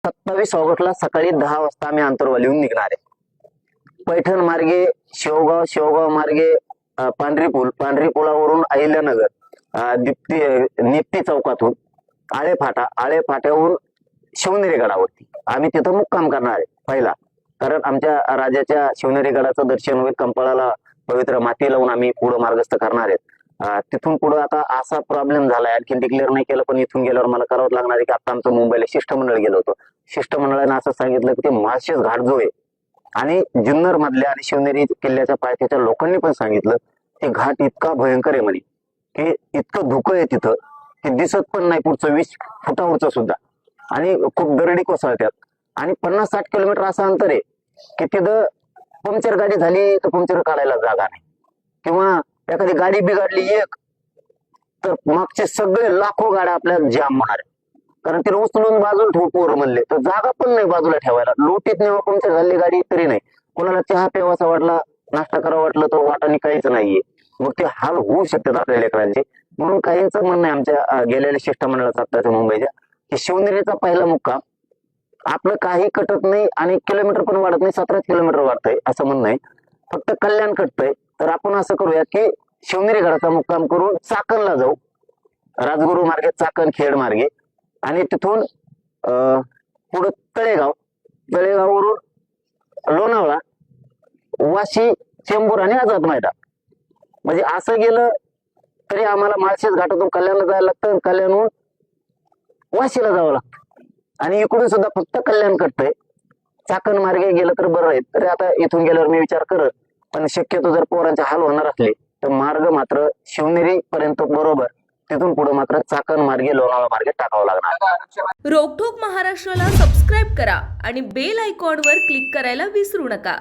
27 ऑगस्टला सकाळी 10 वाजता आम्ही आंतरवालीहून निघणार आहे. पैठण मार्गे शेवगाव, शेवगाव मार्गे पांढरी पुलावरून अहिल्यानगर, निप्ती चौकातून आळे फाटा, आळे फाट्यावरून शिवनेरी गडावरती आम्ही तिथं मुक्काम करणार आहे पहिला. कारण आमच्या राजाच्या शिवनेरी गडाचं दर्शन होईल. कंपाळाला पवित्र माती लावून आम्ही पुढे मार्गस्थ करणार आहेत. तिथून पुढे आता असा प्रॉब्लेम झालाय, आणखी डिक्लेअर नाही केलं, पण इथून गेल्यावर मला करावं लागणार आहे की आता आमचं मुंबईला शिष्टमंडळ गेलं होतं. शिष्टमंडळाने असं सांगितलं की ते माळशेज घाट जो आहे आणि जुन्नर मधल्या आणि शिवनेरी किल्ल्याच्या पायथ्याच्या लोकांनी पण सांगितलं की घाट इतका भयंकर आहे म्हणे की इतकं धुकं आहे तिथं की दिसत पण नाही पुढचं 20 फुटावरचं सुद्धा, आणि खूप दरडी कोसळत्यात, आणि 50-60 किलोमीटर असं अंतर आहे की तिथं पंक्चर गाडी झाली तर पंक्चर काढायला जागा नाही, किंवा एखादी गाडी बिघडली एक तर मागचे सगळे लाखो गाड्या आपल्या जाम होणार आहे. कारण तिला उचलून बाजूला ठेवू पोर म्हणले तर जागा पण नाही बाजूला ठेवायला. लोटीत नेवा पंक्चर झाली गाडी तरी नाही, कोणाला चहा प्यावासा वाटला, नाश्ता करावा वाटलं तर वाटाने काहीच नाहीये. मग ते हाल होऊ शकतात आपल्या लेकरांचे. म्हणून काहींचं म्हणणं आहे आमच्या गेलेल्या शिष्टमंडळाचं आत्ताच्या मुंबईच्या की शिवनेरीचा पहिला मुक्काम आपलं काही कटत नाही आणि किलोमीटर पण वाढत नाही, 17 किलोमीटर वाढतंय असं म्हणणं आहे, फक्त कल्याण कटतंय. तर आपण असं करूया की शिवनेरी गडाचा मुक्काम करून चाकणला जाऊ, राजगुरू मार्गे चाकण खेड मार्गे, आणि तिथून पुढे तळेगाववरून लोणावळा, वाशी, चेंबूर आणि आझाद मैदान. म्हणजे असं गेलं तरी आम्हाला माळशेज घाटातून कल्याणला जायला लागतं, कल्याणहून वाशीला जावं लागतं, आणि इकडून सुद्धा फक्त कल्याण कटतंय. चाकण मार्गे गेलं तर बरं आहे. तरी आता इथून गेल्यावर मी विचार करत, पण शक्यतो जर पोरांचे हाल होणार असले तर मार्ग मात्र शिवनेरी पर्यंत बरोबर, तिथून पुढे मात्र चाकण मार्गे लोणावळा मार्गे टाकावं लागणार. रोकठोक महाराष्ट्राला सबस्क्राईब करा आणि बेल आयकॉनवर क्लिक करायला विसरू नका.